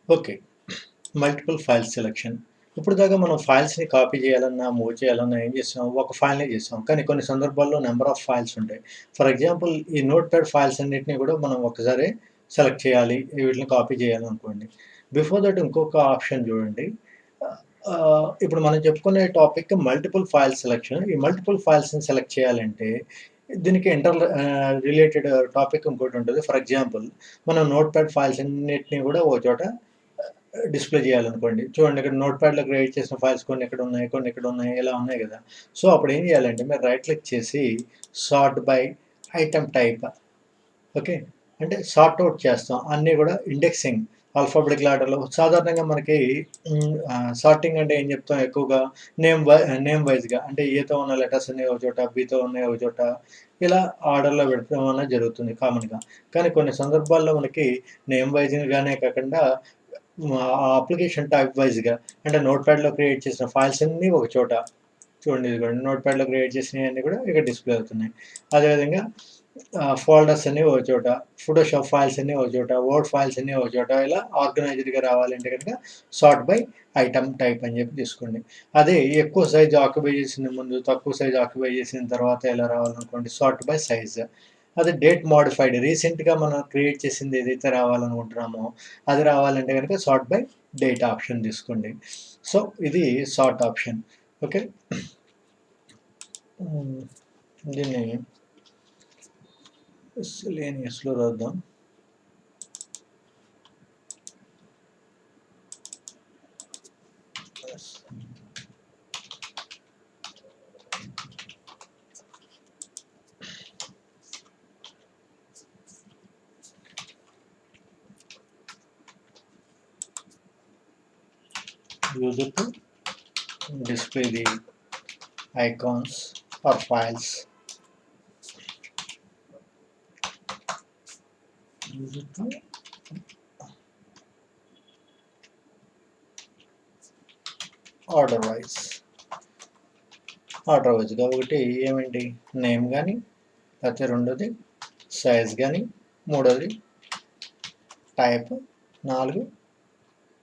Okay. Multiple file selection. ఇప్పుడు దాకా మనం ఫైల్స్‌ని కాపీ చేయాలన్నా, మూవ్ చేయాలన్నా ఏం చేసాం? ఒక ఫైల్‌నే చేసాం. కానీ కొన్ని సందర్భాల్లో నంబర్ ఆఫ్ ఫైల్స్ ఉంటాయి. ఫర్ ఎగ్జాంపుల్ ఈ నోట్‌ప్యాడ్ ఫైల్స్ అన్నిటిని కూడా మనం ఒక్కసారే సెలెక్ట్ చేయాలి. వీటిని కాపీ చేయాలనుకోండి. బిఫోర్ దట్ ఇంకొక ఆప్షన్ చూడండి. ఇప్పుడు మనం చెప్పుకునే టాపిక్ మల్టిపుల్ ఫైల్ సెలక్షన్. ఈ మల్టిపుల్ ఫైల్స్‌ని సెలెక్ట్ చేయాలంటే దీనికి రిలేటెడ్ టాపిక్ ఇంకోటుంటది. ఫర్ ఎగ్జాంపుల్ మనం నోట్‌ప్యాడ్ ఫైల్స్ అన్నిటిని కూడా ఒక చోట డిస్‌ప్లే చేయాలనుకోండి. చూడండి ఇక్కడ నోట్‌ప్యాడ్‌లో క్రియేట్ చేసిన ఫైల్స్ కొన్ని ఇక్కడున్నాయి, కొన్ని ఇక్కడున్నాయి, ఇలా ఉన్నాయి గదా! సో, అప్పుడేం చేయాలంటే మీరు రైట్ క్లిక్ చేసి sort by item type. Okay. అంటే సార్ట్ ఔట్ చేస్తాం. అన్నీ గూడా ఇండెక్సింగ్ ఆల్ఫాబెటికల్ ఆర్డర్‌లో సాధారణంగా మనకి సార్టింగ్ అంటే ఏం చెప్తాం ఎక్కువగా నేమ్ వైస్‌గా అంటే ఏతో ఉన్న లెటర్స్ అన్ని ఒక చోట, బితో ఉన్నాయి ఒక చోట, ఇలా ఆర్డర్‌లో పెడతాం అనేది జరుగుతుంది కామన్‌గా. కానీ కొన్ని సందర్భాల్లో మనకి నేమ్ వైస్‌గానే కాకుండా ఆ అప్లికేషన్ టైప్ వైస్‌గా అంటే నోట్‌ప్యాడ్‌లో క్రియేట్ చేసిన ఫైల్స్ అన్నీ ఒక చోట చూడండి ఇదిగోండి నోట్‌ప్యాడ్‌లో క్రియేట్ చేసినయన్నీ కూడా ఇక్కడ డిస్‌ప్లే అవుతున్నాయి. అదేవిధంగా ఫోల్డర్స్ అన్నీ ఒక చోట, ఫోటోషాప్ ఫైల్స్ అన్నీ ఒక చోట, వర్డ్ ఫైల్స్ అన్నీ ఒక చోట ఇలా ఆర్గనైజ్డ్‌గా రావాలంటే గనుక సార్ట్ బై ఐటెమ్ టైప్ అని చెప్పి తీసుకోండి. అదే ఎక్కువ సైజ్ ఆక్యుపై చేసిన ముందు, తక్కువ సైజ్ ఆక్యుపై చేసిన తర్వాత ఎలా రావాలనుకోండి సార్ట్ బై సైజ్. అదే డేట్ మోడిఫైడ్ రీసెంట్‌గా మనం క్రియేట్ చేసింది ఏదైతే రావాలనుకుంటున్నామో అది రావాలంటే గనుక సార్ట్ బై డేట్ ఆప్షన్ తీసుకోండి. సో, ఇది సార్ట్ ఆప్షన్. ఓకే. దీన్ని మిస్‌లేనియస్‌లో రాద్దాం. User to display the icons or files. User to order wise. Order వైజ్‌గా ఒకటి ఏమేంటి నేమ్ గాని, లేకపోతే రెండోది సైజ్ గాని, మూడోది టైప్, 4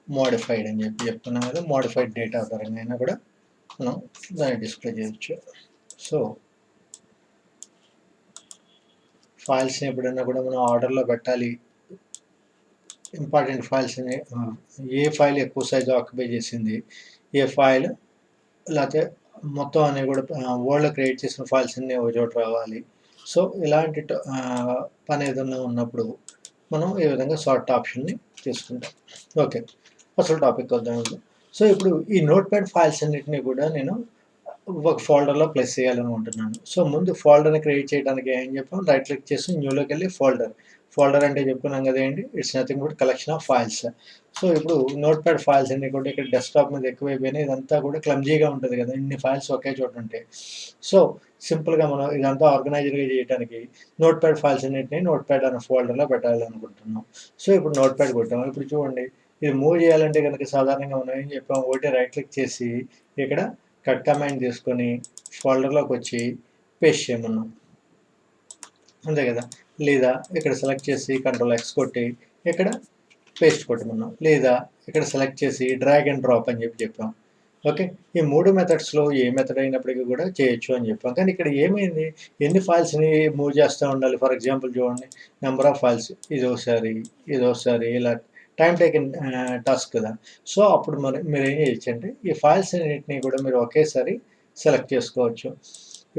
మోడిఫైడ్ అని చెప్పి చెప్తున్నాం కదా! మోడిఫైడ్ డేటా పరంగా అయినా కూడా మనం దాన్ని డిస్ప్లే చేయొచ్చు. సో, ఫైల్స్‌ని ఎప్పుడైనా కూడా మనం ఆర్డర్‌లో పెట్టాలి. ఇంపార్టెంట్ ఫైల్స్‌ని ఏ ఫైల్ ఎక్కువ సైజ్ ఆక్యుపై చేసింది, ఏ ఫైల్ లేకపోతే మొత్తం అన్నీ కూడా వర్డ్‌లో క్రియేట్ చేసిన ఫైల్స్ అన్నీ ఒక చోట రావాలి. సో, ఇలాంటి పని ఏదన్నా ఉన్నప్పుడు మనం ఈ విధంగా సార్ట్ ఆప్షన్‌ని తీసుకుంటాం. ఓకే. అసలు టాపిక్ వద్దాం ఇప్పుడు. సో, ఇప్పుడు ఈ నోట్‌ప్యాడ్ ఫైల్స్ అన్నిటిని కూడా నేను ఒక ఫోల్డర్‌లో ప్లేస్ చేయాలనుకుంటున్నాను. సో, ముందు ఫోల్డర్‌ని క్రియేట్ చేయడానికి ఏం చెప్పాం రైట్ క్లిక్ చేసి న్యూలోకెళ్ళి ఫోల్డర్. ఫోల్డర్ అంటే చెప్పుకున్నాం కదేంటి it's nothing but collection of files. So, ఇప్పుడు నోట్‌ప్యాడ్ ఫైల్స్ అన్నీ కూడా ఇక్కడ డెస్క్‌టాప్ మీద ఎక్కువైపోయినాయి. ఇదంతా కూడా క్లమ్జీగా ఉంటది కదా! ఇన్ని ఫైల్స్ ఒకే చోట ఉంటాయి. సో, సింపుల్‌గా మనం ఇదంతా ఆర్గనైజ్డ్‌గా చేయడానికి నోట్‌ప్యాడ్ ఫైల్స్ అన్నిటిని నోట్‌ప్యాడ్ అనే ఫోల్డర్‌లో పెట్టాలనుకుంటున్నాం. సో, ఇప్పుడు నోట్‌ప్యాడ్ కొట్టాం. ఇప్పుడు చూడండి ఇది మూవ్ చేయాలంటే గనుక సాధారణంగా మనం ఏం చెప్పాం ఒకటి రైట్ క్లిక్ చేసి ఇక్కడ కట్ కమాండ్ తీసుకొని ఫోల్డర్‌లోకి వచ్చి పేస్ట్ చేయమన్నాం. అంతే కదా! లేదా ఇక్కడ సెలెక్ట్ చేసి కంట్రోల్ ఎక్స్ కొట్టి ఇక్కడ పేస్ట్ కొట్టమన్నాం. లేదా ఇక్కడ సెలెక్ట్ చేసి డ్రాగ్ అండ్ డ్రాప్ అని చెప్పాం. ఓకే. ఈ 3 మెథడ్స్‌లో ఏ మెథడ్ అయినప్పటికీ కూడా చేయొచ్చు అని చెప్పాం. కానీ ఇక్కడ ఏమైంది ఎన్ని ఫైల్స్‌ని మూవ్ చేస్తా ఉండాలి. ఫర్ ఎగ్జాంపుల్ చూడండి నంబర్ ఆఫ్ ఫైల్స్ ఇదోసారి ఇలా టైమ్ టేకెన్ టాస్క్ కదా! సో, అప్పుడు మీరేం చేయొచ్చంటే ఈ ఫైల్స్ అన్నిటిని కూడా మీరు ఒకేసారి సెలెక్ట్ చేసుకోవచ్చు.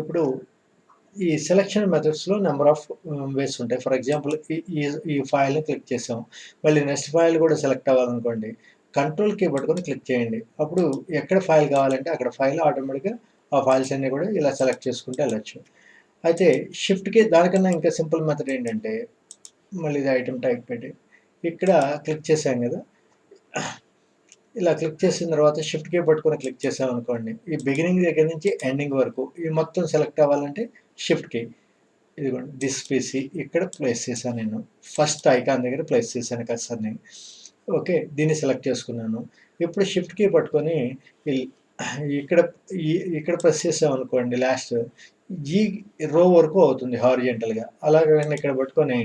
ఇప్పుడు ఈ సెలక్షన్ మెథడ్స్‌లో నంబర్ ఆఫ్ వేస్ ఉంటాయి. ఫర్ ఎగ్జాంపుల్ ఈ ఈ ఈ ఫైల్‌ని క్లిక్ చేసాం. మళ్ళీ నెక్స్ట్ ఫైల్ కూడా సెలెక్ట్ అవ్వాలనుకోండి. కంట్రోల్ కీ పట్టుకొని క్లిక్ చేయండి. అప్పుడు ఎక్కడ ఫైల్ కావాలంటే అక్కడ ఫైల్ ఆటోమేటిక్‌గా ఆ ఫైల్స్ అన్నీ కూడా ఇలా సెలెక్ట్ చేసుకుంటూ వెళ్ళొచ్చు. అయితే షిఫ్ట్‌కి దానికన్నా ఇంకా సింపుల్ మెథడ్ ఏంటంటే మళ్ళీ ఇది ఐటెమ్ టైప్ పెట్టి ఇక్కడ క్లిక్ చేసాం కదా! ఇలా క్లిక్ చేసిన తర్వాత షిఫ్ట్ కీ పట్టుకొని క్లిక్ చేసామనుకోండి. ఈ బిగినింగ్ దగ్గర నుంచి ఎండింగ్ వరకు ఈ మొత్తం సెలెక్ట్ అవ్వాలంటే షిఫ్ట్ కీ. ఇదిగోండి దిస్ పీసీ ఇక్కడ ప్లేస్ చేశాను నేను. ఫస్ట్ ఐకాన్ దగ్గర ప్లేస్ చేశాను కర్సర్‌ని. ఓకే. దీన్ని సెలెక్ట్ చేసుకున్నాను. ఇప్పుడు షిఫ్ట్ కీ పట్టుకొని ఇల్ ఇక్కడ ఈ ఇక్కడ ప్రెస్ చేసామనుకోండి లాస్ట్ ఈ రో వరకు అవుతుంది హారిజెంటల్‌గా. అలాగే ఇక్కడ పట్టుకొని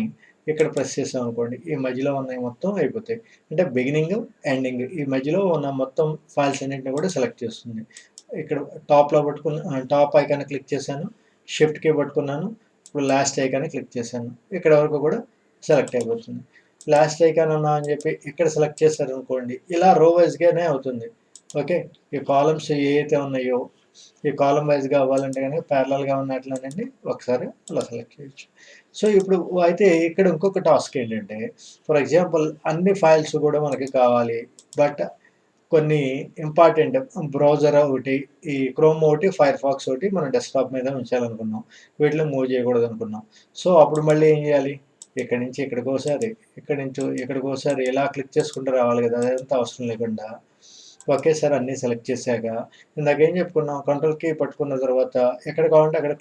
ఇక్కడ ప్రెస్ చేసామనుకోండి, ఈ మధ్యలో ఉన్నయి మొత్తం అయిపోతాయి. అంటే బిగినింగ్, ఎండింగ్ ఈ మధ్యలో ఉన్న మొత్తం ఫైల్స్ అన్నిటిని కూడా సెలెక్ట్ చేస్తుంది. ఇక్కడ టాప్‌లో టాప్ ఐకాన్ క్లిక్ చేశాను. షిఫ్ట్ కీ పట్టుకున్నాను. ఇప్పుడు లాస్ట్ ఐకాన్ క్లిక్ చేశాను. ఇక్కడ వరకు కూడా సెలెక్ట్ అయిపోతుంది. లాస్ట్ ఐకాన్ ఉన్నా అని చెప్పి ఇక్కడ సెలెక్ట్ చేశారనుకోండి, ఇలా రో వైస్‌గానే అవుతుంది. ఓకే. ఈ కాలమ్స్ ఏవైతే ఉన్నాయో ఈ కాలమ్ వైజ్‌గా అవ్వాలంటే గనుక ప్యారలల్‌గా ఉన్నట్లనండి ఒకసారి అలా సెలెక్ట్ చేయొచ్చు. సో, ఇప్పుడు అయితే ఇక్కడ ఇంకొక టాస్క్ ఏంటంటే, ఫర్ ఎగ్జాంపుల్ అన్ని ఫైల్స్ కూడా మనకి కావాలి. బట్ కొన్ని ఇంపార్టెంట్ బ్రౌజర్ ఒకటి, ఈ క్రోమ్ ఒకటి, ఫైర్‌ఫాక్స్ ఒకటి మనం డెస్క్‌టాప్ మీద ఉంచాలనుకున్నాం. వీటిలో మూవ్ చేయకూడదనుకున్నాం. సో, అప్పుడు మళ్ళీ ఏం చేయాలి? ఇక్కడి నుంచి ఇక్కడికోసారి, ఇక్కడి నుంచి ఇక్కడికోసారి ఇలా క్లిక్ చేసుకుంటూ రావాలి కదా! అదంతా అవసరం లేకుండా ఒకేసారి అన్నీ సెలెక్ట్ చేశాక ఇందాకేం చెప్పుకున్నాం కంట్రోల్ కీ పట్టుకున్న తర్వాత ఎక్కడ కావాలంటే అక్కడ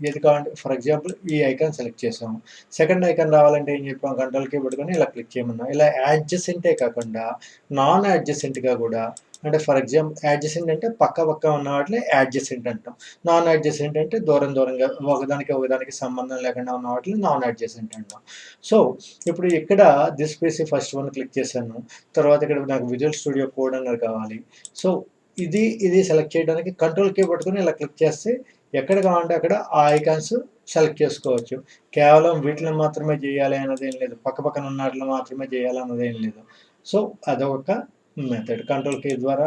ఏది కావాలంటే ఫర్ ఎగ్జాంపుల్ ఈ ఐకాన్ సెలెక్ట్ చేసాము. సెకండ్ ఐకాన్ రావాలంటే ఏం చెప్పాం కంట్రోల్ కీ పట్టుకొని ఇలా క్లిక్ చేయమన్నాం. ఇలా యాడ్జసెంటే కాకుండా నాన్ యాడ్జసెంట్‌గా కూడా అంటే ఫర్ ఎగ్జాంపుల్ యాడ్జసెంట్ అంటే పక్క పక్క ఉన్న వాటిని యాడ్జసెంట్ అంటాం. నాన్ యాడ్జసెంట్ అంటే దూరం దూరంగా ఒకదానికి సంబంధం లేకుండా ఉన్న వాటిని నాన్ యాడ్జసెంట్ అంటాం. సో, ఇప్పుడు ఇక్కడ this PC first one click చేశాను. తర్వాత ఇక్కడ నాకు విజువల్ స్టూడియో కోడ్ అనేది కావాలి. సో, ఇది సెలెక్ట్ చేయడానికి కంట్రోల్ కీ పట్టుకొని ఇలా క్లిక్ చేస్తే ఎక్కడ కావాలంటే అక్కడ ఆ ఐకాన్స్ సెలెక్ట్ చేసుకోవచ్చు. కేవలం వీటిలో మాత్రమే చేయాలి అన్నదేం లేదు. పక్కపక్కన ఉన్న వాటిలో మాత్రమే చేయాలి అన్నదేం లేదు. సో, అదొక మెథడ్. కంట్రోల్ కీ ద్వారా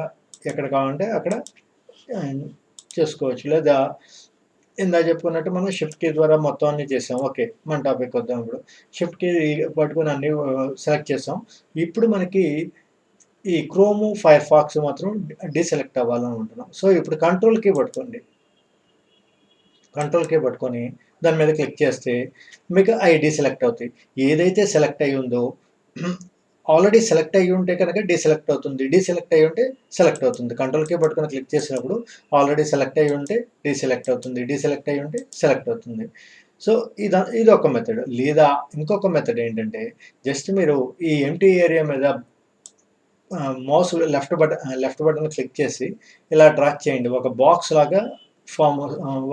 ఎక్కడ కావాలంటే అక్కడ చేసుకోవచ్చు. లేదా ఇందాక చెప్పుకున్నట్టు మనం షిఫ్ట్ కీ ద్వారా మొత్తం అన్నీ చేసాం. ఓకే. మన టాపిక్ వద్దాం ఇప్పుడు. షిఫ్ట్ కీ పట్టుకొని అన్నీ సెలెక్ట్ చేసాం. ఇప్పుడు మనకి ఈ క్రోము, ఫైర్‌ఫాక్స్ మాత్రం డీసెలెక్ట్ అవ్వాలనుకుంటున్నాం. సో, ఇప్పుడు కంట్రోల్ కీ పట్టుకోండి. కంట్రోల్ కీ పట్టుకొని దాని మీద క్లిక్ చేస్తే మీకు అయి డీసెలెక్ట్ అవుతాయి. ఏదైతే సెలెక్ట్ అయ్యి ఉందో ఆల్రెడీ సెలెక్ట్ అయ్యి ఉంటే కనుక డీసెలెక్ట్ అవుతుంది. డీసెలెక్ట్ అయ్యి ఉంటే సెలెక్ట్ అవుతుంది. కంట్రోల్ కీ పట్టుకొని క్లిక్ చేసినప్పుడు ఆల్రెడీ సెలెక్ట్ అయ్యి ఉంటే డీసెలెక్ట్ అవుతుంది. డీసెలెక్ట్ అయ్యి ఉంటే సెలెక్ట్ అవుతుంది. సో, ఇదొక మెథడ్. లేదా ఇంకొక మెథడ్ ఏంటంటే జస్ట్ మీరు ఈ ఎంప్టీ ఏరియా మీద మౌస్ లెఫ్ట్ బటన్ క్లిక్ చేసి ఇలా డ్రాగ్ చేయండి. ఒక బాక్స్ లాగా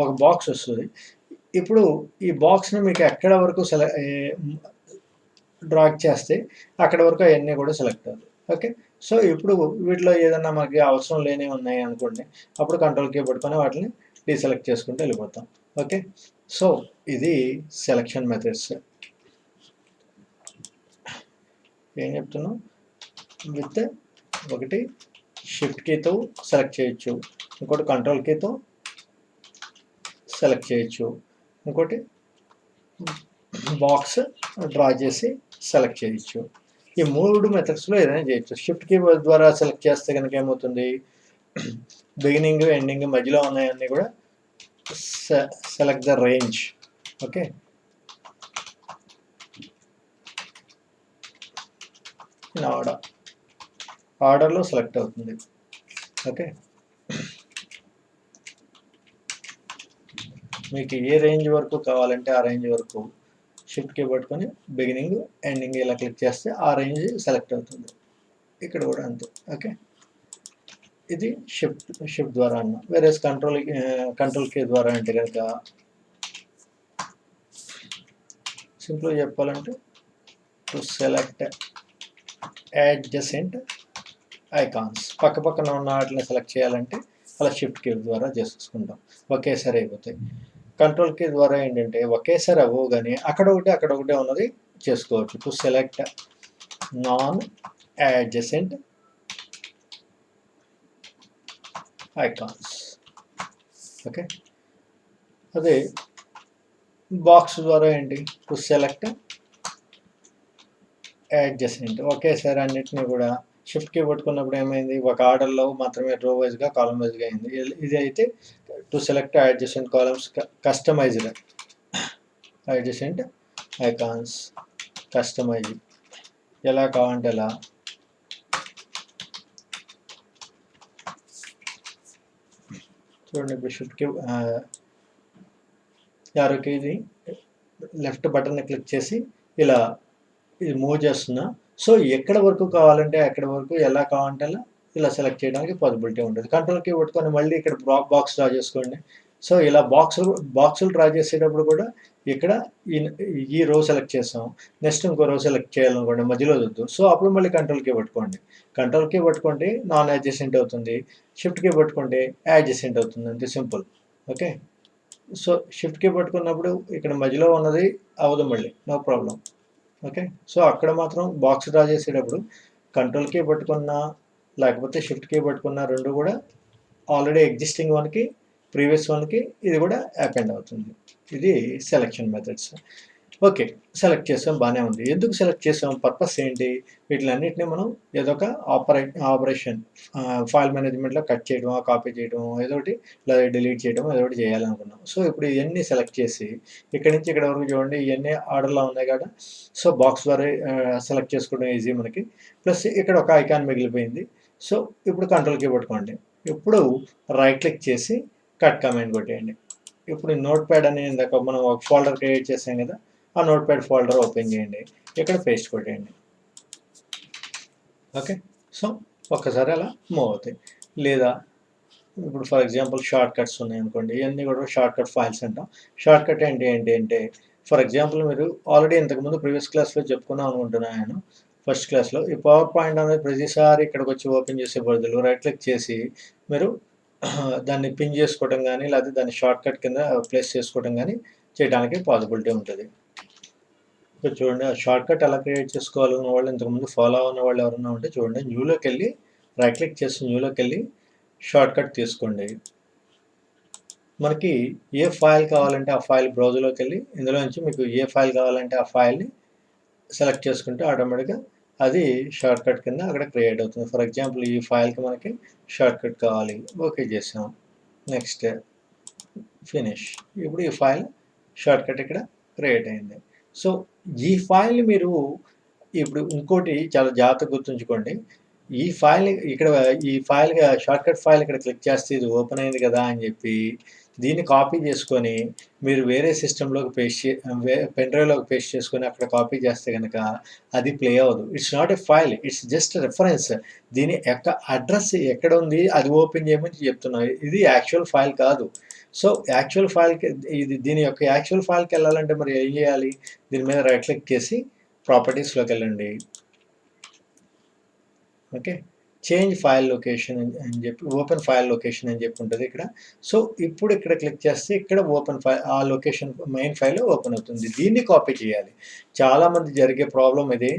ఒక బాక్స్ వస్తది. ఇప్పుడు ఈ బాక్స్‌ని మీకు ఎక్కడ వరకు డ్రాగ్ చేస్తే అక్కడ వరకు అయన్నీ కూడా సెలెక్ట్ అవుతాయి. ఓకే. సో, ఇప్పుడు వీటిలో ఏదన్నా మనకి అవసరం లేనివి ఉన్నాయి అనుకోండి. అప్పుడు కంట్రోల్ కీ పట్టుకొని వాటిని డీసెలెక్ట్ చేసుకుంటూ వెళ్ళిపోతాం. ఓకే. సో, ఇది సెలక్షన్ మెథడ్స్. ఏం చెప్తున్నాం? విత్ ఒకటి షిఫ్ట్ కీతో సెలెక్ట్ చేయొచ్చు. ఇంకోటి కంట్రోల్ కీతో సెలెక్ట్ చేయొచ్చు. ఇంకోటి బాక్స్ డ్రా చేసి సెలెక్ట్ చేయొచ్చు. ఈ 3 మెథడ్స్‌లో ఏదైనా చేయొచ్చు. షిఫ్ట్ కీ ద్వారా సెలెక్ట్ చేస్తే గనుక ఏమవుతుంది? బిగినింగ్, ఎండింగ్ మధ్యలో ఉన్నయన్నీ కూడా select the range. Okay. In ఆర్డర్‌లో సెలెక్ట్ అవుతుంది. ఓకే. మీకు ఏ రేంజ్ వరకు కావాలంటే ఆ రేంజ్ వరకు షిఫ్ట్ కీ పట్టుకొని బిగినింగ్, ఎండింగ్ ఇలా క్లిక్ చేస్తే ఆ రేంజ్ సెలెక్ట్ అవుతుంది. ఇక్కడ కూడా అంతే. ఓకే. ఇది షిఫ్ట్ ద్వారా అన్నా. వేరేస్ కంట్రోల్ కీ ద్వారా అంటే కనుక సింపుల్‌గా చెప్పాలంటే టు సెలెక్ట్ యాడ్జసెంట్ ఐకాన్స్ పక్కపక్కన ఉన్న వాటిని సెలెక్ట్ చేయాలంటే అలా షిఫ్ట్ కీ ద్వారా చేసుకుంటాం. ఒకేసారి అయిపోతాయి. కంట్రోల్ కీ ద్వారా ఏంటంటే ఒకేసారి అవ్వవు గానీ అక్కడొకటి ఉన్నది చేసుకోవచ్చు. To select non adjacent icons. Okay. అదే బాక్స్ ద్వారా ఏంటి? టు సెలెక్ట్ యాడ్జసెంట్ ఒకేసారి అన్నిటిని కూడా షిఫ్ట్ కీ పట్టుకున్నప్పుడు ఏమైంది? ఒక ఆర్డర్‌లో మాత్రమే రో వైస్‌గా, కాలమ్ వైస్‌గా అయింది. ఇది అయితే to select adjacent columns customized adjacent icons customize ఎలా కావాలంటే అలా చూడండి. ఇప్పుడు షిఫ్ట్ కీ యారో కీని లెఫ్ట్ బటన్‌ని క్లిక్ చేసి ఇలా ఇది మూవ్ చేస్తున్నా. సో, ఎక్కడ వరకు కావాలంటే అక్కడి వరకు ఎలా కావాలంటే అలా ఇలా సెలెక్ట్ చేయడానికి పాసిబిలిటీ ఉంటుంది. కంట్రోల్ కీ పట్టుకొని మళ్ళీ ఇక్కడ బాక్స్ డ్రా చేసుకోండి. సో ఇలా బాక్సులు డ్రా చేసేటప్పుడు కూడా ఇక్కడ ఈ రో సెలెక్ట్ చేస్తాం. నెక్స్ట్ ఇంకో రో సెలెక్ట్ చేయాలనుకోండి, మధ్యలో వద్దు. సో అప్పుడు మళ్ళీ కంట్రోల్ పట్టుకోండి. కంట్రోల్ పట్టుకుంటే నాన్ అడ్జసెంట్ అవుతుంది. షిఫ్ట్ పట్టుకుంటే అడ్జసెంట్ అవుతుంది. అంతే సింపుల్. ఓకే. సో షిఫ్ట్ పట్టుకున్నప్పుడు ఇక్కడ మధ్యలో ఉన్నది అవ్వదు మళ్ళీ, నో ప్రాబ్లం. ఓకే. సో అక్కడ మాత్రం బాక్స్ డ్రా చేసేటప్పుడు కంట్రోల్ పట్టుకున్నా లేకపోతే షిఫ్ట్ పట్టుకున్నా రెండు కూడా ఆల్రెడీ ఎగ్జిస్టింగ్ వన్కి ప్రీవియస్ వన్కి ఇది కూడా అపెండ్ అవుతుంది. ఇది సెలెక్షన్ మెథడ్స్. ఓకే. సెలెక్ట్ చేసాం, బాగానే ఉంది. ఎందుకు సెలెక్ట్ చేసాం, పర్పస్ ఏంటి? వీటిలన్నిటిని మనం ఏదో ఒక ఆపరేషన్ ఫైల్ మేనేజ్మెంట్లో కట్ చేయడం, కాపీ చేయడం, ఏదో ఒకటి లేదా డిలీట్ చేయడం, ఏదో ఒకటి చేయాలనుకున్నాం. సో ఇప్పుడు ఇవన్నీ సెలెక్ట్ చేసి ఇక్కడి నుంచి ఇక్కడ వరకు చూడండి, ఇవన్నీ ఆర్డర్లో ఉన్నాయి కదా. సో బాక్స్ ద్వారా సెలెక్ట్ చేసుకోవడం ఈజీ మనకి. ప్లస్ ఇక్కడ ఒక ఐకాన్ మిగిలిపోయింది. సో ఇప్పుడు కంట్రోల్ పట్టుకోండి. ఇప్పుడు రైట్ క్లిక్ చేసి కట్ కమాండ్ కొట్టేయండి. ఇప్పుడు నోట్ ప్యాడ్ అని ఇందాక మనం ఒక ఫోల్డర్ క్రియేట్ చేసాం కదా, ఆ నోట్ ప్యాడ్ ఫోల్డర్ ఓపెన్ చేయండి. ఇక్కడ పేస్ట్ కొట్టేయండి. ఓకే. సో ఒక్కసారి అలా మూవ్ అవుతాయి. లేదా ఇప్పుడు ఫర్ ఎగ్జాంపుల్ షార్ట్ కట్స్ ఉన్నాయి అనుకోండి, ఇవన్నీ కూడా షార్ట్ కట్ ఫైల్స్ అంటాం. షార్ట్ కట్ ఏంటి అంటే ఫర్ ఎగ్జాంపుల్ మీరు ఆల్రెడీ ఇంతకుముందు ప్రీవియస్ క్లాస్లో చెప్పుకున్నాం అనుకుంటున్నాను నేను. ఫస్ట్ క్లాస్లో ఈ పవర్ పాయింట్ అనేది ప్రతిసారి ఇక్కడికి వచ్చి ఓపెన్ చేసే బదులు రైట్ క్లిక్ చేసి మీరు దాన్ని పిన్ చేసుకోవడం కానీ లేకపోతే దాన్ని షార్ట్ కట్ కింద ప్లేస్ చేసుకోవడం కానీ చేయడానికి పాసిబిలిటీ ఉంటుంది. ఇక్కడ చూడండి, ఆ షార్ట్ కట్ ఎలా క్రియేట్ చేసుకోవాలన్న వాళ్ళు ఇంతకుముందు ఫాలో అన్న వాళ్ళు ఎవరైనా ఉంటే చూడండి, న్యూలోకి వెళ్ళి రైట్ క్లిక్ చేసి న్యూలోకి వెళ్ళి షార్ట్ కట్ తీసుకోండి. మనకి ఏ ఫైల్ కావాలంటే ఆ ఫైల్ బ్రౌజర్లోకి వెళ్ళి ఇందులో నుంచి మీకు ఏ ఫైల్ కావాలంటే ఆ ఫైల్ని సెలెక్ట్ చేసుకుంటే ఆటోమేటిక్గా అది షార్ట్ కట్ కింద అక్కడ క్రియేట్ అవుతుంది. ఫర్ ఎగ్జాంపుల్ ఈ ఫైల్కి మనకి షార్ట్ కట్ కావాలి, ఓకే చేసాం. Next finish. ఇప్పుడు ఈ ఫైల్ షార్ట్ కట్ ఇక్కడ క్రియేట్ అయింది. సో ఈ ఫైల్ని మీరు ఇప్పుడు ఇంకోటి చాలా జాగ్రత్తగా గుర్తుంచుకోండి. ఈ ఫైల్ని ఇక్కడ ఈ ఫైల్ షార్ట్ కట్ ఫైల్ ఇక్కడ క్లిక్ చేస్తే ఇది ఓపెన్ అయింది కదా అని చెప్పి దీన్ని కాపీ చేసుకొని మీరు వేరే సిస్టంలోకి పెన్ డ్రైవ్లోకి పేస్ట్ చేసుకొని అక్కడ కాపీ చేస్తే కనుక అది ప్లే అవ్వదు. It's not a file, it's just reference. దీని యొక్క అడ్రస్ ఎక్కడ ఉంది అది ఓపెన్ చేయమని చెప్తున్నాను. ఇది యాక్చువల్ ఫైల్ కాదు. సో యాక్చువల్ ఫైల్కి దీని యొక్క యాక్చువల్ ఫైల్కి వెళ్ళాలంటే మరి ఏం చేయాలి? దీని మీద రైట్ క్లిక్ చేసి ప్రాపర్టీస్లోకి వెళ్ళండి. ఓకే. చేంజ్ ఫైల్ లొకేషన్ అని చెప్పి ఓపెన్ ఫైల్ లొకేషన్ అని చెప్పి ఉంటుంది ఇక్కడ. సో ఇప్పుడు ఇక్కడ క్లిక్ చేస్తే ఇక్కడ ఓపెన్ ఫైల్, ఆ లొకేషన్ మెయిన్ ఫైల్ ఓపెన్ అవుతుంది. దీన్ని కాపీ చేయాలి. చాలామంది జరిగే ప్రాబ్లం ఇది,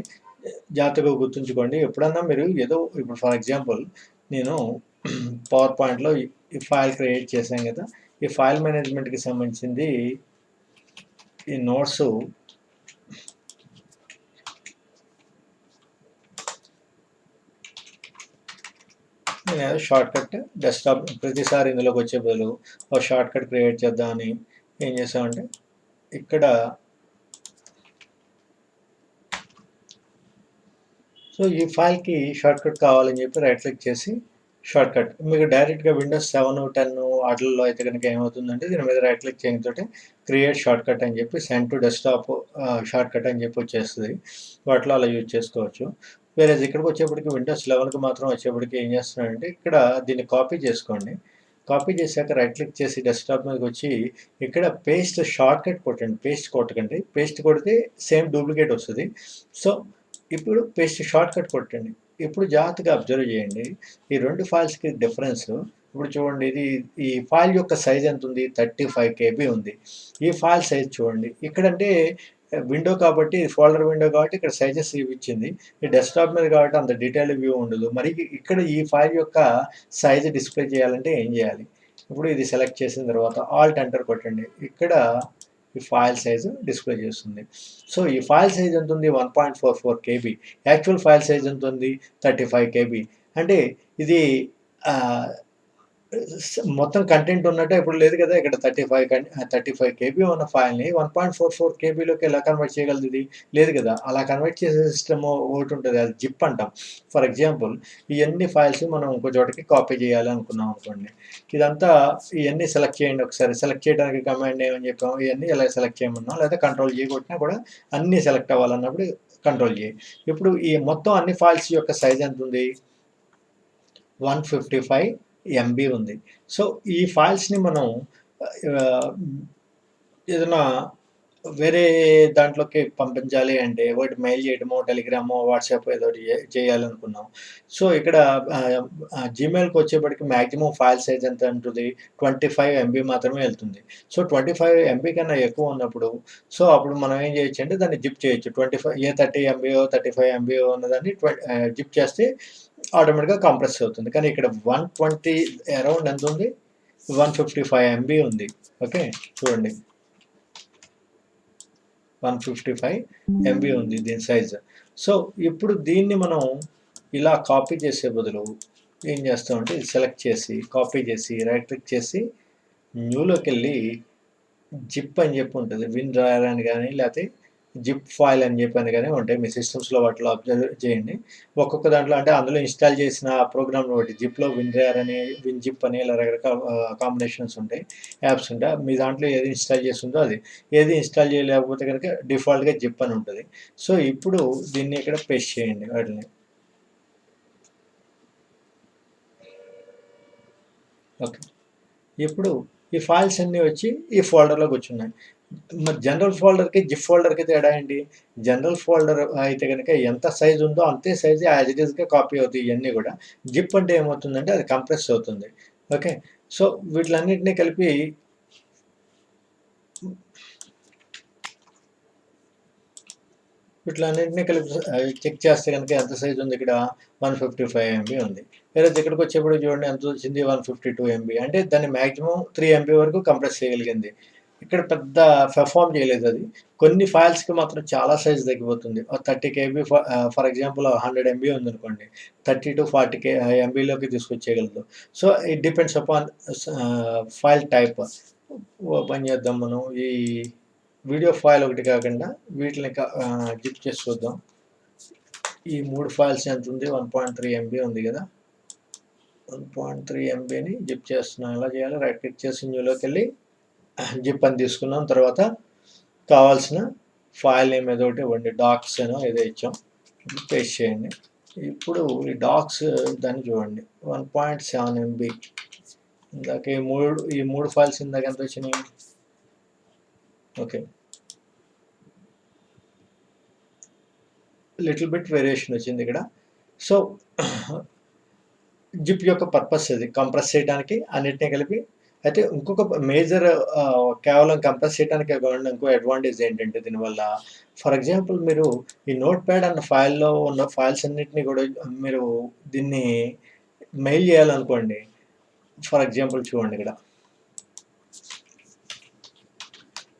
జాగ్రత్తగా గుర్తుంచుకోండి. ఎప్పుడన్నా మీరు ఏదో ఇప్పుడు ఫర్ ఎగ్జాంపుల్ నేను పవర్ పాయింట్లో ఈ ఫైల్ క్రియేట్ చేశాను కదా, ఈ ఫైల్ మేనేజ్మెంట్కి సంబంధించింది ఈ నోట్స్ నేను షార్ట్ కట్ డెస్క్టాప్ ప్రతిసారి ఇందులోకి వచ్చే బదులు ఒక షార్ట్ కట్ క్రియేట్ చేద్దామని ఏం చేసామంటే ఇక్కడ సో ఈ ఫైల్కి షార్ట్ కట్ కావాలని చెప్పి రైట్ క్లిక్ చేసి షార్ట్ కట్. మీకు డైరెక్ట్గా విండోస్ 7, 10 వాటిల్లో అయితే కనుక ఏమవుతుందంటే దీని మీద రైట్ క్లిక్ చేయడంతో క్రియేట్ షార్ట్ కట్ అని చెప్పి send to desktop short cut అని చెప్పి వచ్చేస్తుంది. వాటిలో అలా యూజ్ చేసుకోవచ్చు. వేరే ఇక్కడికి వచ్చేప్పటికి విండోస్ 11కి మాత్రం వచ్చేప్పటికి ఏం చేస్తున్నానంటే ఇక్కడ దీన్ని కాపీ చేసుకోండి. కాపీ చేశాక రైట్ క్లిక్ చేసి డెస్క్టాప్ మీదకి వచ్చి ఇక్కడ పేస్ట్ షార్ట్ కట్ కొట్టండి. పేస్ట్ కొట్టకండి, పేస్ట్ కొడితే సేమ్ డూప్లికేట్ వస్తుంది. సో ఇప్పుడు పేస్ట్ షార్ట్ కట్ కొట్టండి. ఇప్పుడు జాగ్రత్తగా అబ్జర్వ్ చేయండి ఈ రెండు ఫైల్స్కి డిఫరెన్స్. ఇప్పుడు చూడండి, ఈ ఫైల్ యొక్క సైజ్ ఎంత ఉంది? 35 KB ఉంది. ఈ ఫైల్ సైజ్ చూడండి. ఇక్కడంటే విండో కాబట్టి ఫోల్డర్ విండో కాబట్టి ఇక్కడ సైజెస్ ఇచ్చింది. ఈ డెస్క్టాప్ మీద కాబట్టి అంత డీటెయిల్ వ్యూ ఉండదు. మరి ఇక్కడ ఈ ఫైల్ యొక్క సైజ్ డిస్ప్లే చేయాలంటే ఏం చేయాలి? ఇప్పుడు ఇది సెలెక్ట్ చేసిన తర్వాత ఆల్ట్ ఎంటర్ కొట్టండి. ఇక్కడ ఈ ఫైల్ సైజు డిస్ప్లే చేస్తుంది. సో ఈ ఫైల్ సైజ్ ఎంత ఉంది? 1.44 KB. యాక్చువల్ ఫైల్ సైజ్ ఎంత ఉంది? 35 KB. అంటే ఇది మొత్తం కంటెంట్ ఉన్నట్టే ఇప్పుడు లేదు కదా. ఇక్కడ 35 KB ఉన్న ఫైల్ని 1.44 KBలోకి ఎలా కన్వర్ట్ చేయగలదు? ఇది లేదు కదా. అలా కన్వర్ట్ చేసే సిస్టమ్ ఒకటి ఉంటుంది, అది జిప్ అంటాం. ఫర్ ఎగ్జాంపుల్ ఇవన్నీ ఫైల్స్ మనం ఇంకో చోటకి కాపీ చేయాలి అనుకున్నాం అనుకోండి. ఇదంతా ఇవన్నీ సెలెక్ట్ చేయండి. ఒకసారి సెలెక్ట్ చేయడానికి కమాండ్ ఏమని చెప్పాము, ఇవన్నీ ఎలా సెలెక్ట్ చేయమన్నాం, లేదా కంట్రోల్ G కొట్టినా కూడా అన్నీ సెలెక్ట్ అవ్వాలన్నప్పుడు కంట్రోల్ G. ఇప్పుడు ఈ మొత్తం అన్ని ఫైల్స్ యొక్క సైజ్ ఎంత ఉంది? 155 MB ఉంది. సో ఈ ఫైల్స్ని మనం ఆహ్, ఏదన్నా వేరే దాంట్లోకి పంపించాలి అంటే ఒకటి మెయిల్ చేయడమో, టెలిగ్రామో, వాట్సాప్ ఏదోటి చేయాలనుకున్నాం. సో, ఇక్కడ జీమెయిల్‌కొచ్చేప్పటికి మాక్సిమం ఫైల్ సైజ్ ఎంత ఉంటది? 25 ఎంబీ మాత్రమే ఎళ్తుంది. సో, 25 ఎంబీ కన్నా ఎక్కువ ఉన్నప్పుడు సో, అప్పుడు మనం ఏం చేయొచ్చంటే దాన్ని జిప్ చేయొచ్చు. 30 ఎంబీయో, 35 ఎంబీయో ఉన్నదాన్ని జిప్ చేస్తే ఆటోమేటిక్‌గా కంప్రెస్ అవుతుంది. కానీ ఇక్కడ 120 అరౌండ్ ఎంతుంది? 155 ఎంబీ ఉంది. ఓకే. చూడండి. 155 ఎంబీ ఉంది దీని సైజ్. సో, ఇప్పుడు దీన్ని మనం ఇలా కాపీ చేసే బదులు ఏం చేస్తామంటే సెలెక్ట్ చేసి, కాపీ చేసి, రైట్ క్లిక్ చేసి, న్యూలోకెళ్ళి జిప్ అని చెప్పి ఉంటది. విన్ డ్రాయర్ అని గాని, లేతే జిప్ ఫైల్ అని చెప్పని గాని ఉంటాయి. మీ సిస్టమ్స్‌లో వాటిలో అబ్జర్వ్ చేయండి. ఒక్కొక్క దాంట్లో అంటే అందులో ఇన్‌స్టాల్ చేసిన ప్రోగ్రామ్‌ని బట్టి జిప్‌లో విన్ డ్రాయర్ అని, విన్ జిప్ అని ఇలా రకరకాల కాంబినేషన్స్ ఉంటాయి. యాప్స్ ఉంటాయి. మీ దాంట్లో ఏది ఇన్‌స్టాల్ చేసుందో అది. ఏది ఇన్‌స్టాల్ చేయలేకపోతే గనుక డిఫాల్ట్‌గా జిప్ అని ఉంటది. సో, ఇప్పుడు దీన్ని ఇక్కడ పేస్ట్ చేయండి వాటిని. ఓకే. ఇప్పుడు ఈ ఫైల్స్ అన్నీ వచ్చి ఈ ఫోల్డర్‌లో కూర్చున్నాయి. మరి జనరల్ ఫోల్డర్‌కి, జిప్ ఫోల్డర్‌కి తేడా ఏంటి? జనరల్ ఫోల్డర్ అయితే గనక ఎంత సైజ్ ఉందో అంతే సైజే యాజ్ ఇట్ ఈస్‌గా కాపీ అవుతాయి ఇయన్నీ గూడా. జిప్ అంటే ఏమవుతుందంటే అది కంప్రెస్ అవుతుంది. ఓకే. సో, వీటిలన్నిటిని కలిపి వీటిలన్నింటిని కలిపి చెక్ చేస్తే గనుక ఎంత సైజ్ ఉంది ఇక్కడ 155 ఎంబీ ఉంది. వేరేది ఇక్కడికొచ్చేప్పటికి చూడండి ఎంత వచ్చింది 152 ఎంబీ. అంటే దాన్ని మాక్సిమం 3 ఎంబీ వరకు కంప్రెస్ చేయగలిగింది. ఇక్కడ పెద్ద పెర్ఫార్మ్ చేయలేదది. కొన్ని ఫైల్స్‌కి మాత్రం చాలా సైజ్ తగ్గిపోతుంది. 30 కేబీ ఫర్ ఎగ్జాంపుల్ 100 ఎంబీ ఉందనుకోండి. 30-40 ఎంబీలోకి తీసుకొచ్చేయగలదు. So, it depends upon file type. Open చేద్దాం మనం. ఈ వీడియో ఫైల్ ఒకటి కాకుండా వీటిని జిప్ చేసి చూద్దాం. ఈ 3 ఫైల్స్ ఎంతుంది? 1.3 ఎంబీ ఉంది గదా! 1.3 ఎంబీని జిప్ చేస్తున్నాం. ఎలా చేయాలి? రైట్ క్లిక్ చేసి న్యూలోకెళ్ళి జిప్ అని తీసుకున్నాం. తర్వాత కావాల్సిన ఫైల్ నేమ్ ఏదో ఒకటి ఇవ్వండి. డాక్స్ అనో ఏదో ఇచ్చాం. పేస్ట్ చేయండి. ఇప్పుడు ఈ డాక్స్ దాన్ని చూడండి. 1.7 ఎంబీ. ఇందాక ఈ 3 ఫైల్స్ ఇందాక ఎంత వచ్చినాయి? ఓకే. లిటిల్ బిట్ వేరియేషన్ వచ్చింది ఇక్కడ. సో, జిప్ యొక్క పర్పస్ అది. కంప్రెస్ చేయడానికి అన్నిటిని కలిపి అయితే ఇంకొక మేజర్ కేవలం కంప్రెస్ చేయడానికే కాకుండా ఇంకో అడ్వాంటేజ్ ఏంటంటే దీనివల్ల ఫర్ ఎగ్జాంపుల్ మీరు ఈ నోట్‌ప్యాడ్ అన్న ఫైల్‌లో ఉన్న ఫైల్స్ అన్నిటిని కూడా మీరు దీన్ని మెయిల్ చేయాలనుకోండి. ఫర్ ఎగ్జాంపుల్ చూడండి ఇక్కడ.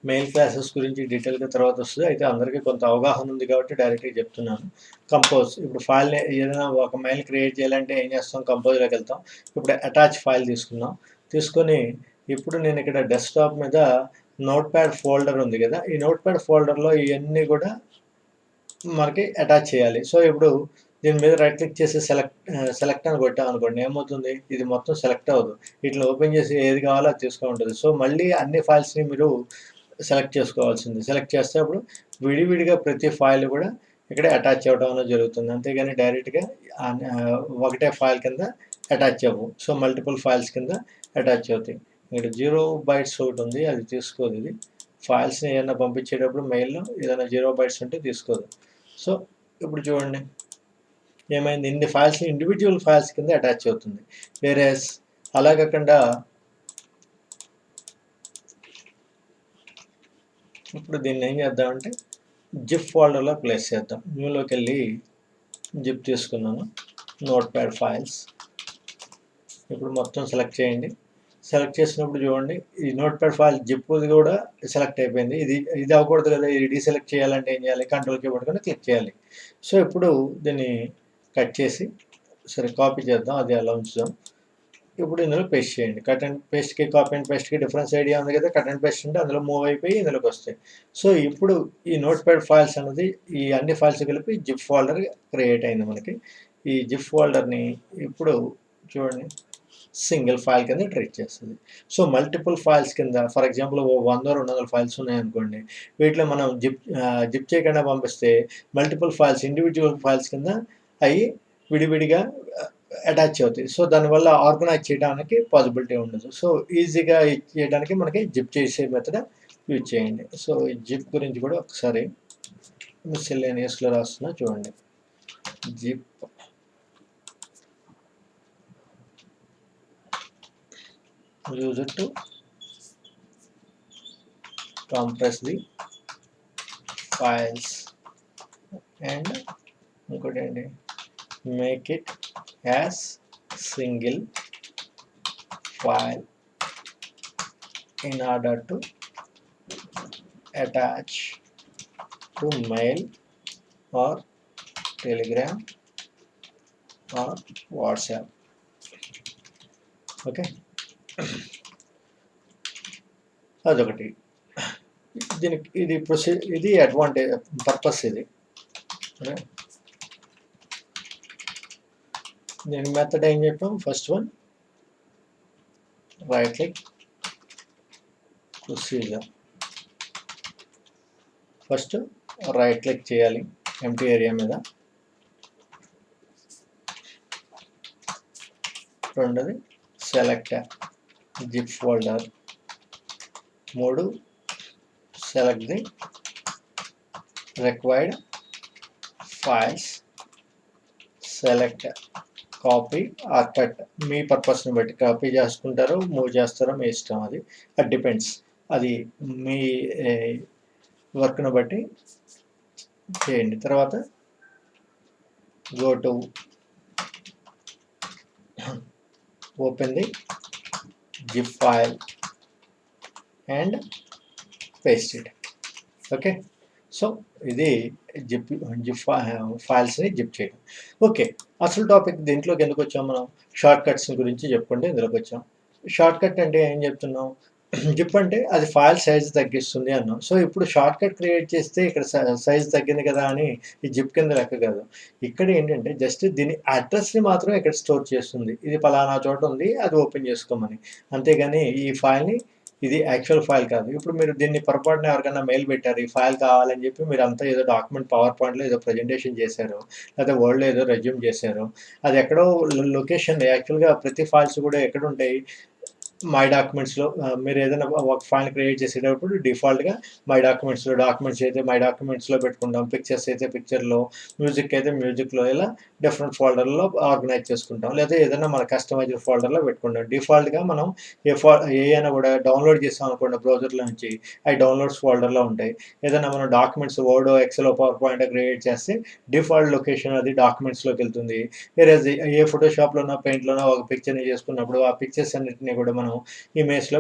మెయిల్ క్లాసెస్ గురించి డీటెయిల్‌గా తర్వాత వస్తది. అయితే అందరికీ కొంత అవగాహన ఉంది కాబట్టి డైరెక్ట్‌గా చెప్తున్నాను. కంపోజ్ ఇప్పుడు ఫైల్‌ని ఏదైనా ఒక మెయిల్ క్రియేట్ చేయాలంటే ఏం చేస్తాం కంపోజ్‌లోకెళ్తాం. ఇప్పుడు అటాచ్ ఫైల్ తీసుకుందాం. తీసుకొని ఇప్పుడు నేను ఇక్కడ డెస్క్‌టాప్ మీద నోట్‌ప్యాడ్ ఫోల్డర్ ఉంది కదా! ఈ నోట్‌ప్యాడ్ ఫోల్డర్‌లో ఇయన్నీ కూడా మనకి అటాచ్ చేయాలి. సో, ఇప్పుడు దీని మీద రైట్ క్లిక్ చేసి సెలెక్ట్ అని కొట్టామనుకోండి ఏమవుతుంది? ఇది మొత్తం సెలెక్ట్ అవ్వదు. వీటిని ఓపెన్ చేసి ఏది కావాలో అది తీసుకోమంటది. సో, మళ్ళీ అన్ని ఫైల్స్‌ని మీరు సెలెక్ట్ చేసుకోవాల్సింది. సెలెక్ట్ చేస్తే అప్పుడు విడివిడిగా ప్రతి ఫైల్ కూడా ఇక్కడ అటాచ్ అవ్వడం అనేది జరుగుతుంది. అంతేగాని డైరెక్ట్‌గా ఒకటే ఫైల్ కింద అటాచ్ అవ్వవు. సో, మల్టిపుల్ ఫైల్స్ కింద అటాచ్ అవుతాయి. ఇక్కడ 0 బైట్స్ ఒకటుంది. అది తీసుకోదు ఇది. ఫైల్స్‌ని ఏదైనా పంపించేటప్పుడు మెయిల్‌లో ఏదైనా 0 బైట్స్ ఉంటే తీసుకోదు. సో, ఇప్పుడు చూడండి. ఏమైంది? ఇన్ని ఫైల్స్‌ని ఇండివిడ్యువల్ ఫైల్స్ కింద అటాచ్ అవుతుంది. వేరేస్ అలా కాకుండా ఇప్పుడు దీన్ని ఏం చేద్దామంటే జిప్ ఫోల్డర్‌లో ప్లేస్ చేద్దాం. న్యూలోకెళ్ళి జిప్ తీసుకున్నాను. Notepad files. ఇప్పుడు మొత్తం సెలెక్ట్ చేయండి. సెలెక్ట్ చేసినప్పుడు చూడండి ఈ నోట్‌ప్యాడ్ ఫైల్ జిప్‌ది కూడా సెలెక్ట్ అయిపోయింది. ఇది అవ్వకూడదు కదా! ఇది డీసెలెక్ట్ చేయాలంటే ఏం చేయాలి? కంట్రోల్ కీ పట్టుకొని క్లిక్ చేయాలి. సో, ఇప్పుడు దీన్ని కట్ చేసి సరే కాపీ చేద్దాం. అది అలా ఉంచుదాం. ఇప్పుడు ఇందులో పేస్ట్ చేయండి. కట్ అండ్ పేస్ట్‌కి, కాపీ అండ్ పేస్ట్‌కి డిఫరెన్స్ ఐడియా ఉంది కదా! కట్ అండ్ పేస్ట్ అంటే అందులో మూవ్ అయిపోయి ఇందులోకొస్తాయి. సో, ఇప్పుడు ఈ నోట్‌ప్యాడ్ ఫైల్స్ అన్నది ఈ అన్ని ఫైల్స్ కలిపి జిప్ ఫోల్డర్ క్రియేట్ అయింది మనకి. ఈ జిప్ ఫోల్డర్‌ని ఇప్పుడు చూడండి సింగిల్ ఫైల్ కింద ట్రీట్ చేస్తది. సో, మల్టిపుల్ ఫైల్స్ కింద ఫర్ ఎగ్జాంపుల్ ఓ 100, 200 ఫైల్స్ ఉన్నాయనుకోండి. వీటిలో మనం జిప్ చేయకుండా పంపిస్తే మల్టిపుల్ ఫైల్స్ ఇండివిడ్యువల్ ఫైల్స్ కింద అయి విడివిడిగా అటాచ్ అవుతాయి. సో, దానివల్ల ఆర్గనైజ్ చేయడానికి పాసిబిలిటీ ఉండదు. సో, ఈజీగా చేయడానికి మనకి జిప్ చేసే మెథడ్ యూజ్ చేయండి. సో, ఈ జిప్ గురించి కూడా ఒకసారి మిస్సెల్లేనియస్‌లో రాస్తున్నా చూడండి. Zip use it to compress the files and ఇంకోటి ఏంటి, make it as single file in order to attach to mail or telegram or WhatsApp. Okay, అదొకటి. దీనికి ఇది అడ్వాంటేజ్ పర్పస్ ఇది. దీని మెథడ్ ఏం చెప్పాం, first one right click procedure. First right click చేయాలి ఎంటీ ఏరియా మీద. రెండోది సెలెక్ట్ జిప్ ఫోల్డర్. మూడు select the required files. Select copy or cut. మీ పర్పస్ని బట్టి కాపీ చేసుకుంటారో మూవ్ చేస్తారో మీ ఇష్టం, అది డిపెండ్స్. అది మీ వర్క్ను బట్టి చేయండి. తర్వాత go to open the zip file and paste it. Okay, so ఇది జిప్ ఫైల్స్ని జిప్ చేయడం. ఓకే, అసలు టాపిక్ దీంట్లోకి ఎందుకు వచ్చాం మనం, షార్ట్ కట్స్ గురించి చెప్పుకుంటే ఇందులోకి వచ్చాం. షార్ట్ కట్ అంటే ఏం చెప్తున్నాం, జిప్ అంటే అది ఫైల్ సైజ్ తగ్గిస్తుంది అన్నాం. సో ఇప్పుడు షార్ట్ కట్ క్రియేట్ చేస్తే ఇక్కడ సైజ్ తగ్గింది కదా అని ఈ జిప్ కింద లెక్క కాదు. ఇక్కడ ఏంటంటే జస్ట్ దీని అడ్రస్ని మాత్రం ఇక్కడ స్టోర్ చేస్తుంది. ఇది పలానా చోట ఉంది, అది ఓపెన్ చేసుకోమని. అంతేగాని ఈ ఫైల్ని, ఇది యాక్చువల్ ఫైల్ కాదు. ఇప్పుడు మీరు దీన్ని పొరపాటున ఎవరికైనా మెయిల్ పెట్టారు, ఈ ఫైల్ కావాలని చెప్పి, మీరు అంతా ఏదో డాక్యుమెంట్ పవర్ పాయింట్లో ఏదో ప్రజెంటేషన్ చేశారు, లేదా వర్డ్లో ఏదో రెజ్యూమ్ చేశారు. అది ఎక్కడో లొకేషన్, యాక్చువల్గా ప్రతి ఫైల్స్ కూడా ఎక్కడ ఉంటాయి, మై డాక్యుమెంట్స్లో. మీరు ఏదైనా ఒక ఫైల్ క్రియేట్ చేసేటప్పుడు డిఫాల్ట్గా మై డాక్యుమెంట్స్లో, డాక్యుమెంట్స్ అయితే మై డాక్యుమెంట్స్లో పెట్టుకుంటాం, పిక్చర్స్ అయితే పిక్చర్లో, మ్యూజిక్ అయితే మ్యూజిక్లో, ఇలా డిఫరెంట్ ఫోల్డర్లో ఆర్గనైజ్ చేసుకుంటాం. లేదా ఏదైనా మన కస్టమైజ్డ్ ఫోల్డర్లో పెట్టుకుంటాం. డిఫాల్ట్గా మనం ఏ అయినా కూడా డౌన్లోడ్ చేస్తాం అనుకోండి బ్రౌజర్లో నుంచి, అవి డౌన్లోడ్స్ ఫోల్డర్లో ఉంటాయి. ఏదైనా మనం documents Word, Excel, PowerPoint create చేస్తే డిఫాల్ట్ లొకేషన్ అది డాక్యుమెంట్స్లోకి వెళ్తుంది. వేరే ఏ ఫోటోషాప్లోనో పెయింట్లోనో ఒక పిక్చర్ని చేసుకున్నప్పుడు ఆ పిక్చర్స్ అన్నింటినీ కూడా మనం ఇమేజ్లో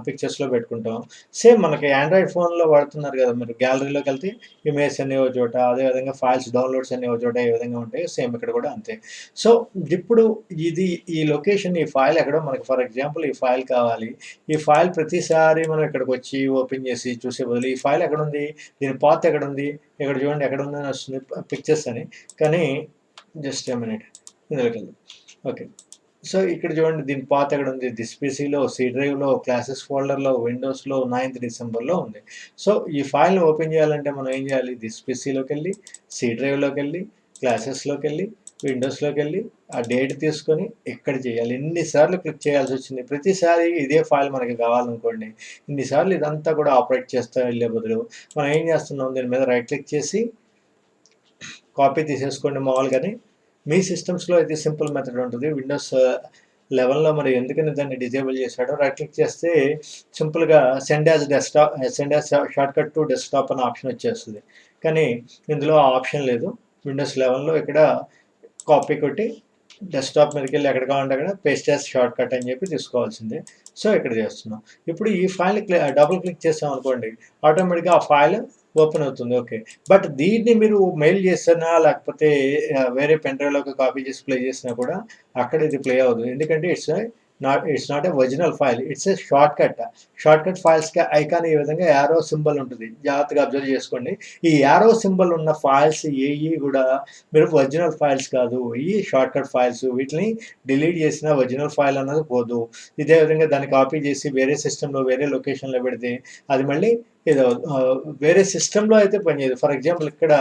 పిక్చర్స్లో పెట్టుకుంటాం. సేమ్ మనకి ఆండ్రాయిడ్ ఫోన్లో వాడుతున్నారు కదా, మీరు గ్యాలరీలోకి వెళ్తే ఇమేజ్ అనే ఒక చోట, అదేవిధంగా ఫైల్స్ డౌన్లోడ్స్ అనే ఒక చోట ఏ విధంగా ఉంటాయి, సేమ్ ఇక్కడ కూడా అంతే. సో ఇప్పుడు ఈ లొకేషన్, ఈ ఫైల్ ఎక్కడో మనకి, ఫర్ ఎగ్జాంపుల్ ఈ ఫైల్ కావాలి. ఈ ఫైల్ ప్రతిసారి మనం ఇక్కడికి వచ్చి ఓపెన్ చేసి చూసే బదులు ఈ ఫైల్ ఎక్కడుంది, దీని పాత్ ఎక్కడుంది, ఇక్కడ చూడండి ఎక్కడ ఉందని వస్తుంది పిక్చర్స్ అని. కానీ జస్ట్ ఏ మినిట్, ఇందులోకి వెళ్దాం. ఓకే, సో ఇక్కడ చూడండి దీని పాత్ ఎక్కడ ఉంది, దిస్ పీసీలో, సి డ్రైవ్లో, క్లాసెస్ ఫోల్డర్లో, విండోస్లో 9th Decemberలో ఉంది. సో ఈ ఫైల్ని ఓపెన్ చేయాలంటే మనం ఏం చేయాలి, దిస్ పీసీలోకి వెళ్ళి, సి డ్రైవ్లోకి వెళ్ళి, క్లాసెస్లోకి వెళ్ళి, విండోస్లోకి వెళ్ళి ఆ డేట్ తీసుకొని ఇక్కడ చేయాలి. ఎన్నిసార్లు క్లిక్ చేయాల్సి వచ్చింది, ప్రతిసారి ఇదే ఫైల్ మనకి కావాలనుకోండి, ఇన్నిసార్లు ఇదంతా కూడా ఆపరేట్ చేస్తూ వెళ్ళే బదులు మనం ఏం చేస్తున్నాం, దీని మీద రైట్ క్లిక్ చేసి కాపీ తీసేసుకోండి మామూలుగానే. మీ సిస్టమ్స్లో అయితే సింపుల్ మెథడ్ ఉంటుంది. విండోస్ 11లో మరి ఎందుకని దాన్ని డిజేబుల్ చేశాడో, రైట్ క్లిక్ చేస్తే సింపుల్గా send as short cut to desktop అనే ఆప్షన్ వచ్చేస్తుంది. కానీ ఇందులో ఆ ఆప్షన్ లేదు. విండోస్ 11లో ఇక్కడ కాపీ కొట్టి డెస్క్టాప్ మీదకి వెళ్ళి ఎక్కడ కావాలంటే అక్కడ పేస్ట్ యాజ్ షార్ట్ కట్ అని చెప్పి తీసుకోవాల్సిందే. సో ఇక్కడ చేస్తున్నాం. ఇప్పుడు ఈ ఫైల్ని డబుల్ క్లిక్ చేసాం అనుకోండి, ఆటోమేటిక్గా ఆ ఫైల్ ఓపెన్ అవుతుంది. ఓకే, బట్ దీన్ని మీరు మెయిల్ చేసినా లేకపోతే వేరే పెన్ డ్రైవ్లోకి కాపీ చేసి ప్లే చేసినా కూడా అక్కడ ఇది ప్లే అవ్వదు. ఎందుకంటే it's not a original file, it's a shortcut ఫైల్స్కి ఐకాన్ ఈ విధంగా యారో సింబల్ ఉంటుంది. జాగ్రత్తగా అబ్జర్వ్ చేసుకోండి. ఈ యారో సింబల్ ఉన్న ఫైల్స్ ఏవి కూడా మీరు ఒరిజినల్ ఫైల్స్ కాదు, ఈ షార్ట్ కట్ ఫైల్స్. వీటిని డిలీట్ చేసిన ఒరిజినల్ ఫైల్ అన్నది పోదు. ఇదే విధంగా దాన్ని కాపీ చేసి వేరే సిస్టంలో, వేరే లొకేషన్లో పెడితే అది మళ్ళీ ఇది వేరే సిస్టమ్‌లో అయితే పనిచేయదు. ఫర్ ఎగ్జాంపుల్ ఇక్కడ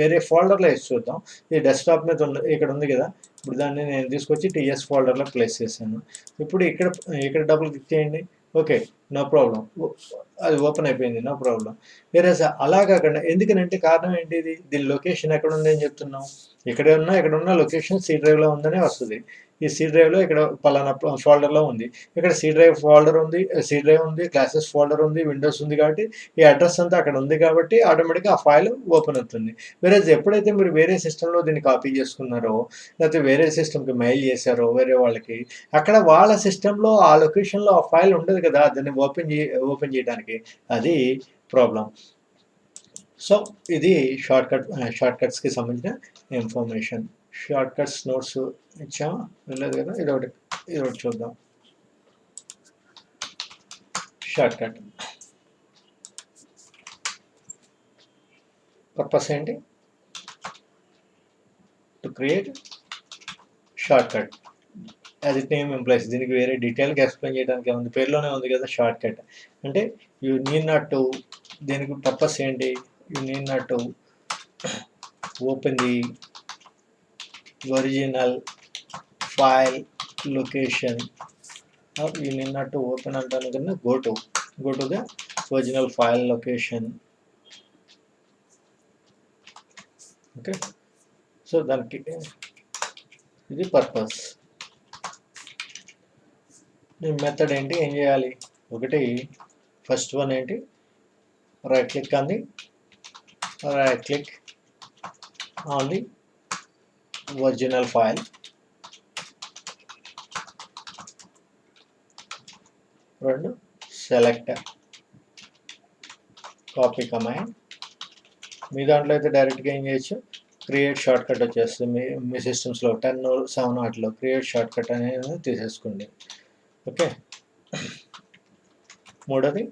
వేరే ఫోల్డర్‌లో ఏసి చూద్దాం. ఇది డెస్క్‌టాప్ మీద ఇక్కడ ఉంది గదా! ఇప్పుడు దాన్ని నేను తీసుకొచ్చి టీఎస్ ఫోల్డర్‌లో ప్లేస్ చేశాను. ఇప్పుడు ఇక్కడ డబుల్ క్లిక్ చేయండి. ఓకే. No problem. అది ఓపెన్ అయిపోయింది. No problem. వేరేస్ అలా కాకుండా ఎందుకనంటే కారణం ఏంటిది? దీని లొకేషన్ ఎక్కడుంది అని చెప్తున్నాం. ఎక్కడున్నా లొకేషన్ సి డ్రైవ్‌లో ఉందనే వస్తది. ఈ సి డ్రైవ్‌లో ఇక్కడ పలానా ఫోల్డర్‌లో ఉంది. ఇక్కడ సి డ్రైవ్ ఫోల్డర్ ఉంది. సి డ్రైవ్ ఉంది. క్లాసెస్ ఫోల్డర్ ఉంది. విండోస్ ఉంది కాబట్టి ఈ అడ్రస్ అంతా అక్కడ ఉంది కాబట్టి ఆటోమేటిక్‌గా ఆ ఫైల్ ఓపెన్ అవుతుంది. వేరేస్ ఎప్పుడైతే మీరు వేరే సిస్టమ్‌లో దీన్ని కాపీ చేసుకున్నారో, లేకపోతే వేరే సిస్టమ్‌కి మెయిల్ చేశారో వేరే వాళ్ళకి, అక్కడ వాళ్ళ సిస్టమ్‌లో ఆ లొకేషన్‌లో ఆ ఫైల్ ఉండదు కదా! దాన్ని ఓపెన్ చేయడానికి. అది ప్రాబ్లమ్. సో, ఇది షార్ట్‌కట్స్‌కి సంబంధించిన ఇన్ఫర్మేషన్. Shortcuts notes ఇచ్చామా? లేదు కదా! ఇదొకటి చూద్దాం. షార్ట్‌కట్. పర్పస్ ఏంటి? To create shortcut. As it name employees దీనికి వేరే డీటెయిల్‌గా ఎక్స్‌ప్లెయిన్ చేయడానికి ఏముంది? పేరులోనే ఉంది కదా! షార్ట్‌కట్. అంటే యూ నీడ్ నాట్ టు దీనికి పర్పస్ ఏంటి? You need not to open the original file location or you need not to open అంటాను కన్నా go to the original file location. Okay. So దానికి ఇది పర్పస్. మెథడ్ ఏంటి? ఏం చేయాలి? ఒకటి ఫస్ట్ వన్ ఏంటి? Right click on the original file. రెండు సెలెక్ట్ కాపీ కమాండ్. మీ దాంట్లో అయితే డైరెక్ట్గా ఏం చేయొచ్చు? క్రియేట్ షార్ట్‌కట్ వచ్చేస్తుంది. మీ సిస్టమ్స్‌లో 10, 7 వాటిలో క్రియేట్ షార్ట్‌కట్ అనేది తీసేసుకోండి. ఓకే. మూడోది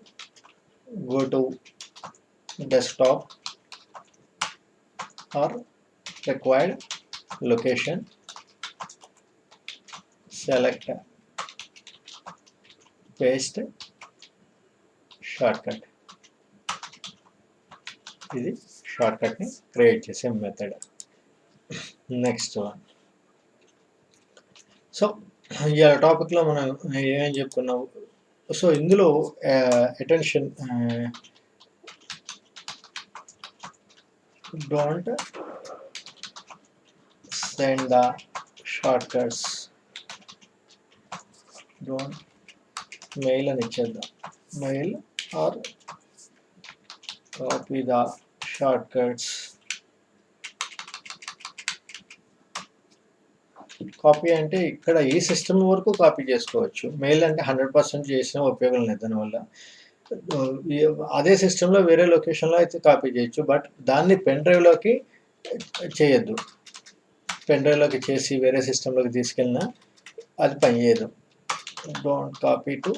go to desktop or required location, select paste shortcut. ఇది షార్ట్‌కట్‌ని క్రియేట్ చేసే మెథడ్. Next one. సో ఇవాళ టాపిక్‌లో మనం ఏమేం చెప్పుకున్నాం? సో ఇందులో attention don't send the shortcuts. Don't mail అని ఇచ్చేద్దాం. Mail or copy the shortcuts. Copy అంటే ఇక్కడ ఈ సిస్టమ్ వరకు కాపీ చేసుకోవచ్చు. మెయిల్ అంటే 100% చేసినా ఉపయోగం లేదు దానివల్ల. అదే సిస్టమ్‌లో వేరే లొకేషన్‌లో అయితే కాపీ చేయొచ్చు. బట్ దాన్ని పెన్ డ్రైవ్‌లోకి చేయొద్దు. పెన్ డ్రైవ్‌లోకి చేసి వేరే సిస్టమ్‌లోకి తీసుకెళ్ళినా అది పనిచేయదు. Don't copy to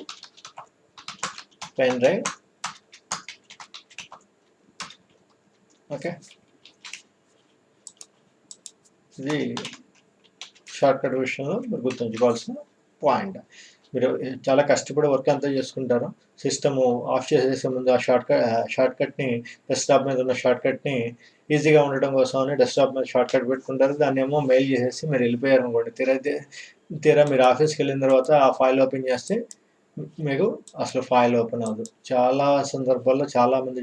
pen drive. Okay. ఇది షార్ట్‌కట్ విషయంలో మీరు గుర్తుంచుకోవాల్సిన పాయింట్. మీరు చాలా కష్టపడి వర్క్ అంతా చేసుకుంటారు. సిస్టము ఆఫ్ చేసేసే ముందు ఆ షార్ట్‌కట్‌ని డెస్క్‌టాప్ మీద ఉన్న షార్ట్‌కట్‌ని ఈజీగా ఉండడం కోసం అని డెస్క్‌టాప్ మీద షార్ట్‌కట్ పెట్టుకుంటారు. దాన్నేమో మెయిల్ చేసేసి మీరు వెళ్ళిపోయారనుకోండి. తీరా మీరు ఆఫీస్‌కెళ్ళిన తర్వాత ఆ ఫైల్ ఓపెన్ చేస్తే మీకు అసలు ఫైల్ ఓపెన్ అవ్వదు. చాలా సందర్భాల్లో చాలామంది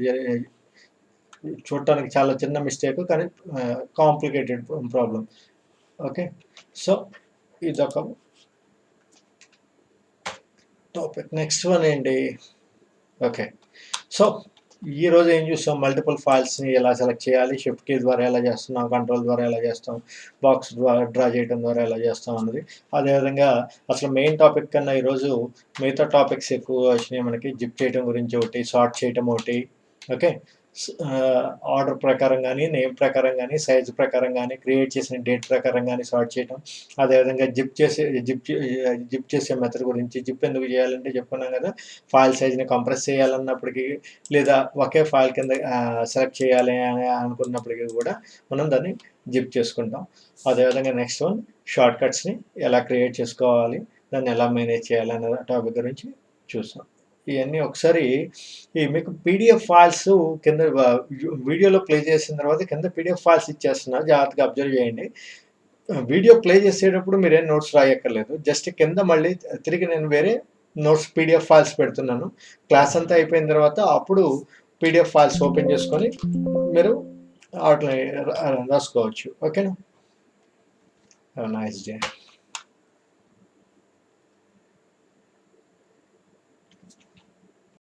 చూడటానికి చాలా చిన్న మిస్టేక్ కానీ కాంప్లికేటెడ్ ప్రాబ్లమ్. ఓకే. సో ఇదొక టాపిక్. నెక్స్ట్ వన్ ఏంటి? ఓకే. సో ఈరోజు ఏం చూస్తాం? మల్టిపుల్ ఫైల్స్‌ని ఎలా సెలెక్ట్ చేయాలి? షిఫ్ట్ కీ ద్వారా ఎలా చేస్తున్నాం? కంట్రోల్ ద్వారా ఎలా చేస్తాం? బాక్స్ ద్వారా డ్రా చేయడం ద్వారా ఎలా చేస్తాం అన్నది. అదేవిధంగా అసలు మెయిన్ టాపిక్ కన్నా ఈరోజు మిగతా టాపిక్స్ ఎక్కువగా వచ్చినాయి మనకి. జిప్ చేయడం గురించి ఒకటి, సార్ట్ చేయటం ఒకటి. ఓకే. ఆర్డర్ ప్రకారం గానీ, నేమ్ ప్రకారం గానీ, సైజ్ ప్రకారం గానీ, క్రియేట్ చేసిన డేట్ ప్రకారం గానీ సార్ట్ చేయటం. అదేవిధంగా జిప్ చేసే మెథడ్ గురించి. జిప్ ఎందుకు చేయాలంటే చెప్పుకున్నాం కదా! ఫైల్ సైజ్‌ని కంప్రెస్ చేయాలన్నప్పటికీ, లేదా ఒకే ఫైల్ కింద సెలెక్ట్ చేయాలి అని అనుకున్నప్పటికీ కూడా మనం దాన్ని జిప్ చేసుకుంటాం. అదేవిధంగా నెక్స్ట్ వన్ షార్ట్‌కట్స్‌ని ఎలా క్రియేట్ చేసుకోవాలి? దాన్ని ఎలా మేనేజ్ చేయాలి అనే టాపిక్ గురించి చూసాం. ఇయన్నీ ఒకసారి మీకు పీడీఎఫ్ ఫైల్స్ కింద వీడియోలో ప్లే చేసిన తర్వాత కింద పీడీఎఫ్ ఫైల్స్ ఇచ్చేస్తున్నా. జాగ్రత్తగా అబ్జర్వ్ చేయండి. వీడియో ప్లే చేసేటప్పుడు మీరేం నోట్స్ రాయక్కర్లేదు. జస్ట్ కింద మళ్ళీ తిరిగి నేను వేరే నోట్స్ పీడీఎఫ్ ఫైల్స్ పెడుతున్నాను. క్లాస్ అంతా అయిపోయిన తర్వాత అప్పుడు పీడీఎఫ్ ఫైల్స్ ఓపెన్ చేసుకొని మీరు వాటిని రాసుకోవచ్చు. ఓకేనా? Have a nice day.